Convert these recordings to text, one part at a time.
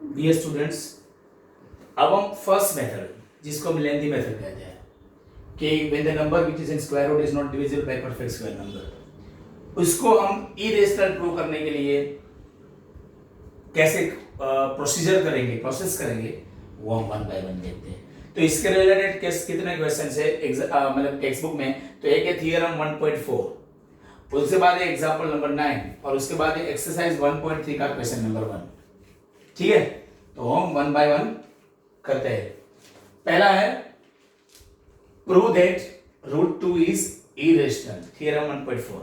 Dear students, अब हम first method जिसको हम लेंथी मेथड कहते हैं कि when the number which is in square root is not divisible by perfect square number, उसको हम इरेशनल प्रूव करने के लिए कैसे प्रोसेस करेंगे वो हम वन बाय वन देखते हैं। तो इसके रिलेटेड कितने क्वेश्चन है मतलब टेक्स्ट बुक में? तो एक है थियरम 1.4, उसके बाद है एग्जांपल नंबर 9 और उसके बाद है एक्सरसाइज 1.3 का क्वेश्चन नंबर 1। ठीक है, तो हम वन बाय वन करते हैं। पहला है prove that root 2 is irrational, theorem 1.4।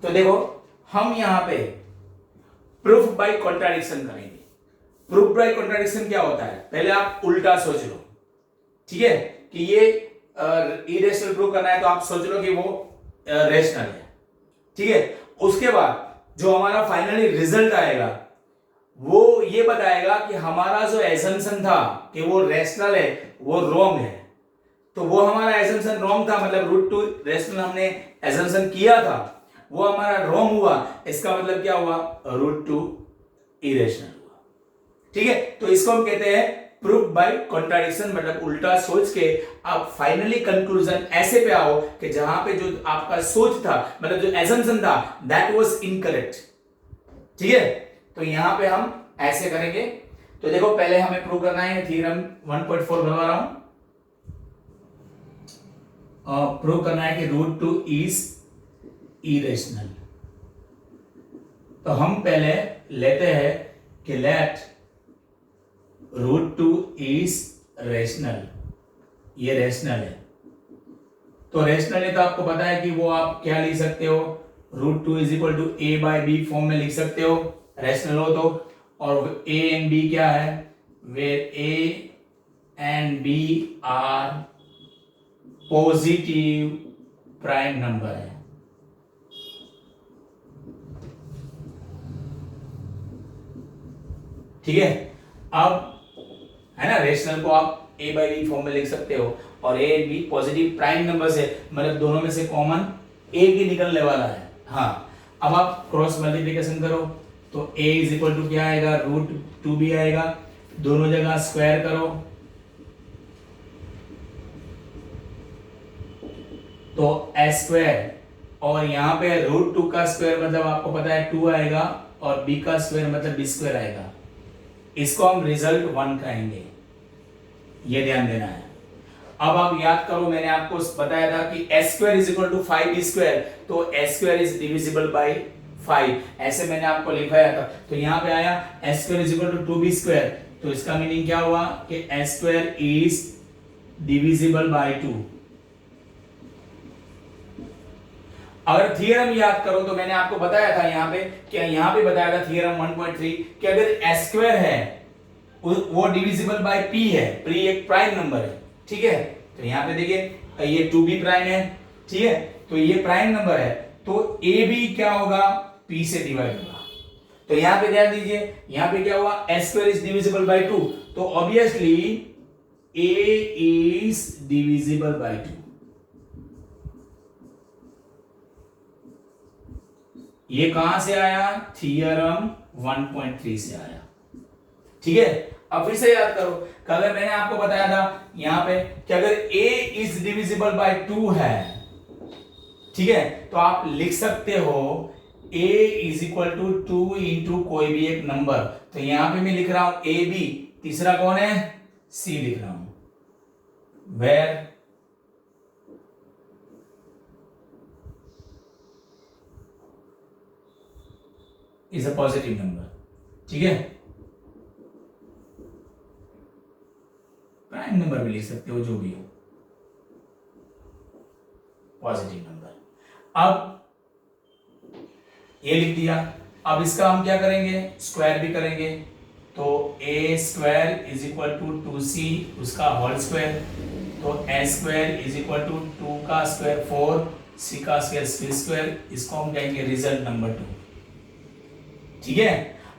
तो देखो हम यहां पे प्रूफ बाय कॉन्ट्राडिक्शन करेंगे। प्रूफ बाय कॉन्ट्राडिक्शन क्या होता है? पहले आप उल्टा सोच लो, ठीक है, कि ये इरेशनल प्रूव करना है तो आप सोच लो कि वो रेशनल है, ठीक है। उसके बाद जो हमारा फाइनली रिजल्ट आएगा वो ये बताएगा कि हमारा जो एजम्पशन था कि वो रेशनल है वो रॉन्ग है। तो वो हमारा एजम्पशन रॉन्ग था, मतलब रूट 2 रेशनल हमने एजम्पशन किया था, वो हमारा रॉन्ग हुआ। इसका मतलब क्या हुआ? रूट 2 इरेशनल हुआ, ठीक है। तो इसको हम कहते हैं प्रूफ बाय कॉन्ट्राडिक्शन, मतलब उल्टा सोच के आप फाइनली कंक्लूजन ऐसे पे आओ कि जहां पे जो आपका सोच था, मतलब जो एजम्पशन था, दैट वाज इनकरेक्ट, ठीक है। तो यहां पे हम ऐसे करेंगे। तो देखो पहले हमें प्रूव करना है, थ्योरम 1.4 बनवा रहा हूं, प्रूव करना है कि रूट 2 इज इरेशनल। तो हम पहले लेते हैं कि लेट रूट 2 इज रेशनल, ये रेशनल है। तो रेशनल है तो आपको पता है कि वो आप क्या लिख सकते हो, root 2 is equal to A by B form में लिख सकते हो, रेशनल हो तो। और ए एंड बी क्या है? Where A and B are positive prime number है, ठीक है। अब है ना, रेशनल को आप ए बाई बी फॉर्म में लिख सकते हो और A and B positive prime number से, मतलब दोनों में से कॉमन एक ही निकलने वाला है। हाँ, अब आप क्रॉस मल्टीप्लिकेशन करो तो a इज इक्वल टू क्या आएगा? रूट 2 भी आएगा, दोनों जगह स्क्वायर करो तो s स्क्वायर, और यहां पे रूट 2 का स्क्वायर मतलब आपको पता है 2 आएगा और b का स्क्वायर मतलब b स्क्वायर आएगा। इसको हम रिजल्ट 1 कहेंगे, ये ध्यान देना है। अब आप याद करो, मैंने आपको बताया था कि s square is equal to 5b square, तो s square is divisible by 5, ऐसे मैंने आपको लिखाया था। तो यहां पे आया s square is equal to 2b square, तो इसका मीनिंग क्या हुआ कि s square is divisible by 2। अगर थ्योरम याद करो तो मैंने आपको बताया था यहां पे, क्या यहां पे बताया था थ्योरम 1.3 कि अगर s स्क्वायर है वो डिविजिबल बाय p है, p एक प्राइम नंबर है, ठीक है। तो यहां पे देखिए ये 2b प्राइम है, ठीक है, तो ये प्राइम नंबर है, तो a भी क्या होगा? p से डिवाइड होगा। तो यहां पे ध्यान दीजिए, यहां पे क्या हुआ? s square is divisible by 2, तो obviously a is divisible by 2। ये कहां से आया? थ्योरम 1.3 से आया, ठीक है। अब फिर से याद करो, अगर मैंने आपको बताया था यहां पे कि अगर a इज डिविजिबल बाय 2 है, ठीक है, तो आप लिख सकते हो a is equal to 2 into कोई भी एक नंबर। तो यहां पे मैं लिख रहा हूं a b, तीसरा कौन है? c लिख रहा हूं, where is a positive number, ठीक है। प्राइम नंबर भी लिख सकते हो, जो भी हो, पॉजिटिव नंबर। अब ये लिख दिया, अब इसका हम क्या करेंगे? स्क्वायर भी करेंगे। तो a square is equal to 2c उसका होल स्क्वायर, तो a square is equal to 2 का स्क्वायर 4, c का स्क्वायर c स्क्वायर, इसको हम कहेंगे रिजल्ट नंबर 2, ठीक है।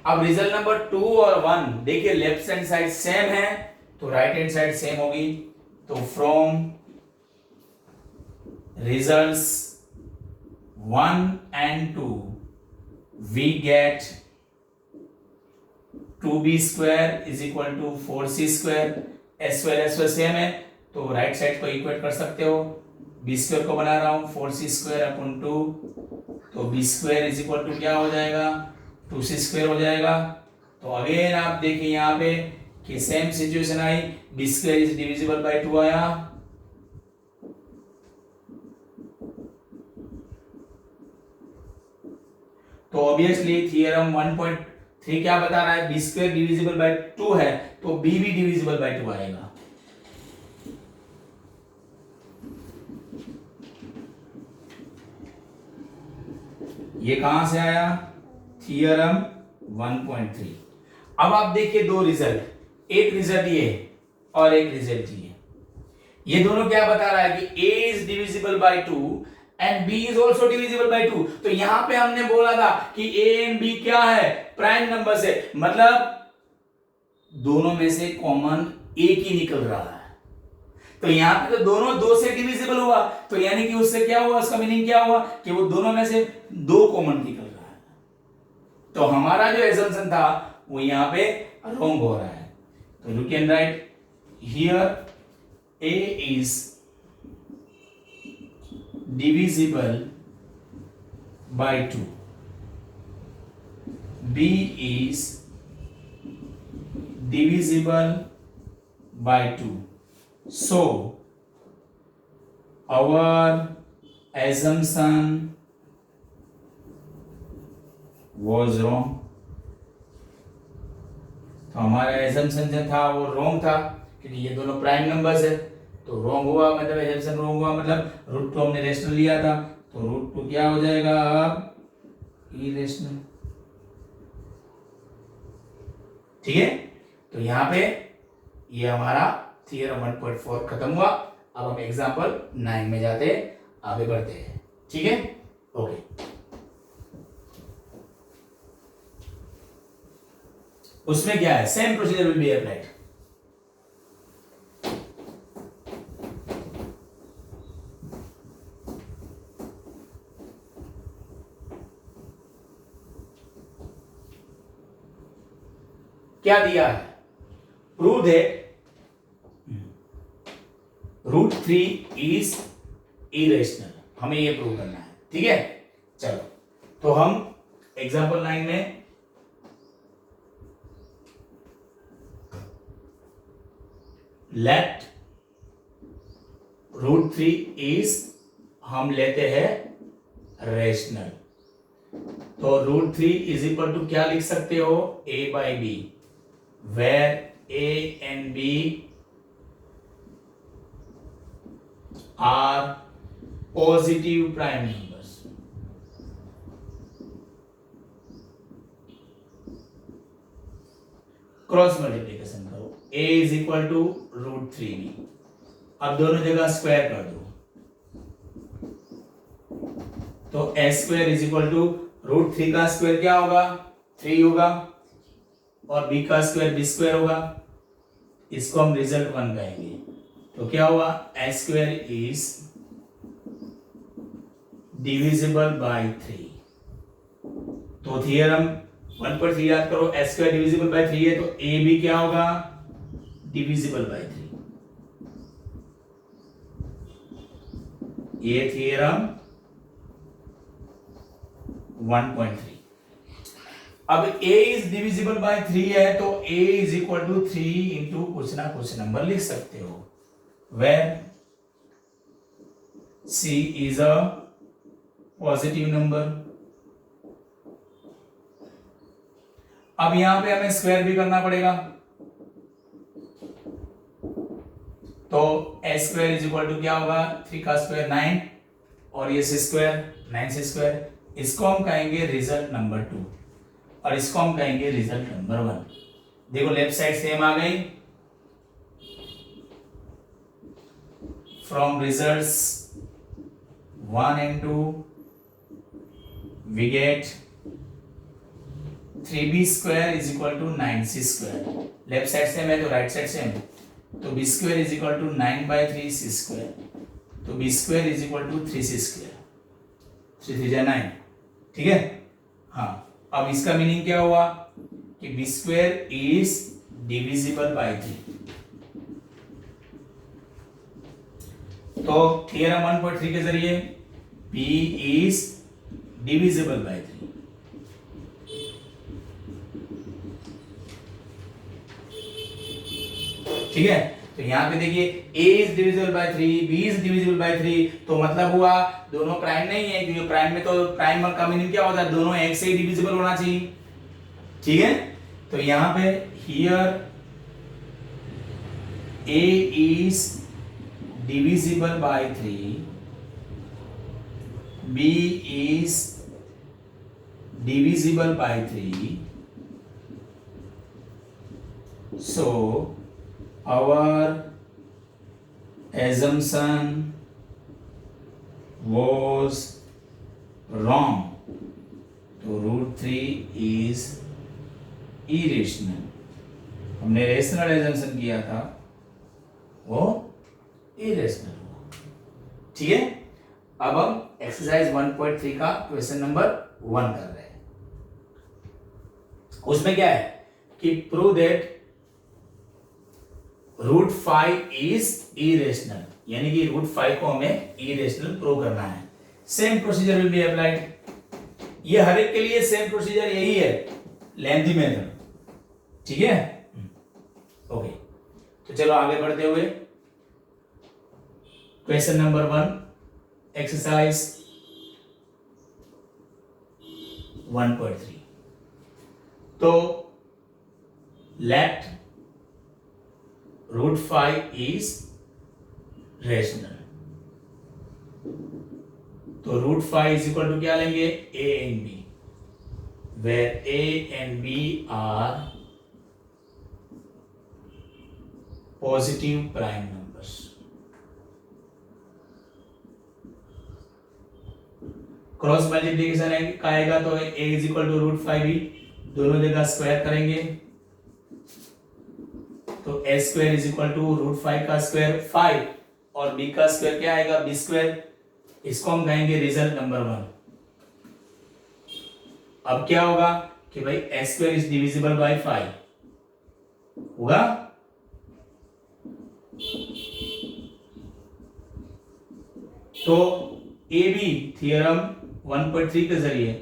अब रिजल्ट नंबर 2 और 1 देखिए लेफ्ट हैंड साइड सेम है तो राइट हैंड साइड सेम होगी। तो from results 1 and 2 we get 2b² is equal to 4c²। s² same है तो राइट साइड को इक्वेट कर सकते हो। b² को बना रहा हूं 4c² अपॉन 2, तो b² इज इक्वल टू क्या हो जाएगा 2c² हो जाएगा। तो अगेन आप देखिए यहाँ पे कि same situation I, b² is divisible by 2 आया, तो ऑब्वियसली थियरम 1.3 क्या बता रहा है, b² डिविजिबल बाय 2 है तो b भी डिविजिबल बाय 2 आएगा। ये कहां से आया, थियरम 1.3। अब आप देखिए दो रिजल्ट, एक रिजल्ट ये और एक रिजल्ट ये दोनों क्या बता रहा है कि a is divisible by 2 and b is also divisible by 2। तो यहां पे हमने बोला था कि a एंड b क्या है, प्राइम नंबर से, मतलब दोनों में से कॉमन एक ही निकल रहा है। तो यहां पे तो दोनों 2 से डिविजिबल हुआ, तो यानी कि उससे क्या हुआ, उसका मीनिंग क्या हुआ कि वो दोनों में से 2 कॉमन निकल रहा है। तो हमारा जो एजम्पशन था वो यहां पे रॉन्ग हो रहा है। तो you can write here a is divisible by 2, b is divisible by 2, so our assumption was wrong। तो हमारा एजम्पशन जो था वो रॉन्ग था क्योंकि ये दोनों प्राइम नंबर्स है, तो रॉन्ग हुआ, मतलब एजम्पशन रॉन्ग हुआ, मतलब √2 हमने रेशनल लिया था तो √2 क्या हो जाएगा अब इरेशनल। ठीक है, तो यहां पे ये हमारा थियरम 1.4 खत्म हुआ। अब हम एग्जांपल 9 में जाते आगे बढ़ते हैं। ठीक है, ओके। उसमें क्या है, same procedure will be applied. क्या दिया है, प्रूव दैट √3 इज इरेशनल, हमें ये प्रूव करना है। ठीक है, चलो तो हम एग्जांपल 9 में लेट √3 इज हम लेते हैं रेशनल, तो √3 इज इक्वल टू क्या लिख सकते हो, a by B, where a and b are positive prime numbers। Cross multiplication करो, a is equal to √3b, अब दोनों जगह स्क्वायर कर दो, तो a² इज इक्वल टू √3 का स्क्वायर क्या होगा 3 होगा और b का स्क्वायर b² होगा, इसको हम रिजल्ट 1 कहेंगे। तो क्या हुआ, a² इज डिविजिबल बाय 3। तो थियरम 1.3 याद करो, a² डिविजिबल बाय 3 है तो a भी क्या होगा डिविजिबल बाय 3। ये थियरम 1.3। अब a इज डिविजिबल बाय 3 है तो a is equal to 3 into कुछ ना कुछ नंबर लिख सकते हो, where c is a positive number. अब यहां पे हमें स्क्वायर भी करना पड़ेगा, तो a² इज इक्वल टू क्या होगा 3 का स्क्वायर 9 और ये c², 9c², इसको हम कहेंगे रिजल्ट नंबर 2 और इसको हम कहेंगे रिजल्ट नंबर 1। देखो लेफ्ट साइड सेम आ गई, from results 1 and 2 we get 3b² is equal to 9c²। Left side same है तो राइट साइड सेम, तो b² is equal to 9/3c², तो b² is equal to 3c², 3 3 9। ठीक है, हाँ। अब इसका मीनिंग क्या हुआ कि B square is divisible by 3। तो थ्योरम 1.3 के जरिए p इज डिविजिबल बाय 3। ठीक है, तो यहां पे देखिए a is divisible by 3, b is divisible by 3, तो मतलब हुआ दोनों प्राइम नहीं है, क्योंकि प्राइम में तो प्राइम का मीनिंग क्या होता है, दोनों एक से ही डिविजिबल होना चाहिए। ठीक है, तो यहां पे here a is divisible by 3, b is divisible by 3, so our assumption was wrong, तो √3 is irrational। हमने रेशनल assumption किया था, वो irrational हुआ। ठीक है, अब हम एक्सरसाइज 1.3 का क्वेश्चन नंबर 1 कर रहे हैं। उसमें क्या है कि प्रूव दैट √5 इज इरेशनल, यानी कि √5 को हमें इरेशनल प्रूव करना है। Same procedure will be applied. ये हर एक के लिए सेम प्रोसीजर यही है, लेंथी मेथड। ठीक है, ओके, तो चलो आगे बढ़ते हुए क्वेश्चन नंबर 1, एक्सरसाइज 1.3। तो लेट √5 इज रेशनल, तो √5 इज इक्वल टू क्या लेंगे, a and b, where a and b are positive prime numbers. Cross multiplication आएगा तो a is equal to √5b, दोनों जगह स्क्वायर करेंगे तो a square is equal to √5 का स्क्वायर 5 और b का स्क्वायर क्या आएगा, b स्क्वायर। इसको हम कहेंगे रिजल्ट नंबर 1। अब क्या होगा कि भाई a square is divisible by 5 होगा, तो a b थ्योरम 1.3 के जरिए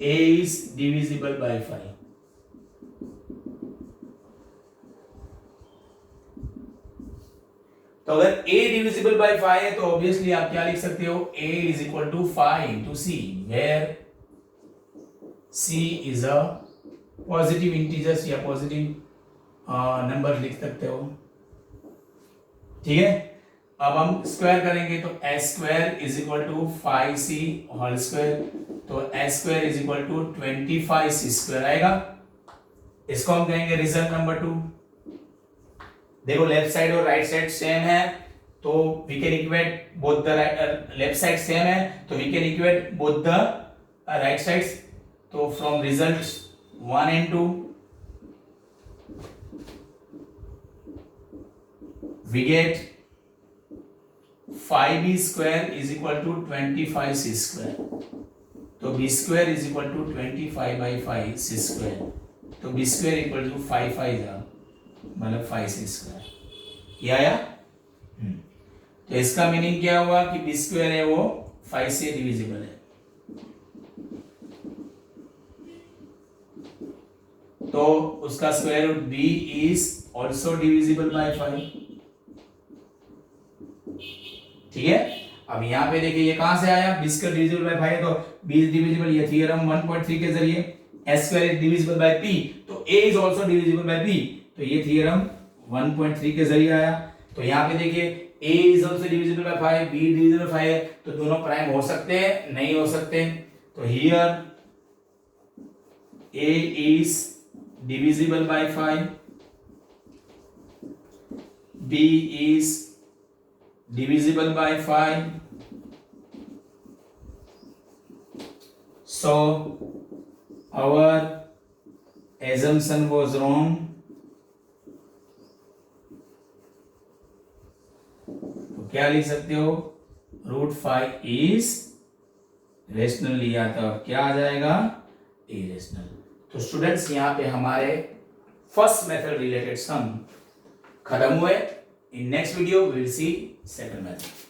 a इज डिविजिबल बाय 5। तो अगर a डिविजिबल बाय 5 है तो ऑब्वियसली आप क्या लिख सकते हो, a is equal to 5 into c, where c is a positive integers या पॉजिटिव नंबर लिख सकते हो। ठीक है, अब हम स्क्वायर करेंगे तो a square is equal to 5c whole square, तो a square is equal to 25c square आएगा। इसको हम कहेंगे रिजल्ट नंबर 2। देखो लेफ्ट साइड और राइट साइड सेम है, तो we can equate both the left side same है तो we can equate both the right sides. तो from result 1 and 2 we get 5b square is equal to 25c square, तो b square is equal to 25 by 5 c square, तो b square equal to 5 5 जा मतलब 5c square। ये आया। तो इसका meaning क्या हुआ कि b square है वो 5 से डिविजिबल है, तो उसका square root b is also divisible by 5। ठीक है, अब यहाँ पे देखिए ये कहां से आया, b स्क्वायर डिविजिबल बाय 5 है तो b इज डिविजिबल, ये थ्योरम 1.3 के जरिए s square is divisible bye p, तो a is also divisible by b, तो ये थ्योरम 1.3 के जरिए आया। तो यहाँ पे देखिए a is also divisible by 5, b divisible by 5 है, तो दोनों प्राइम हो सकते हैं, नहीं हो सकते। तो here a is divisible by 5, b is divisible by 5, so our assumption was wrong। तो क्या लिख सकते हो, √5 is रेशनल लिया था, अब क्या आ जाएगा, इरेशनल। तो स्टूडेंट्स यहाँ पे हमारे फर्स्ट मेथड रिलेटेड सम खत्म हुए. In next video we will see second method.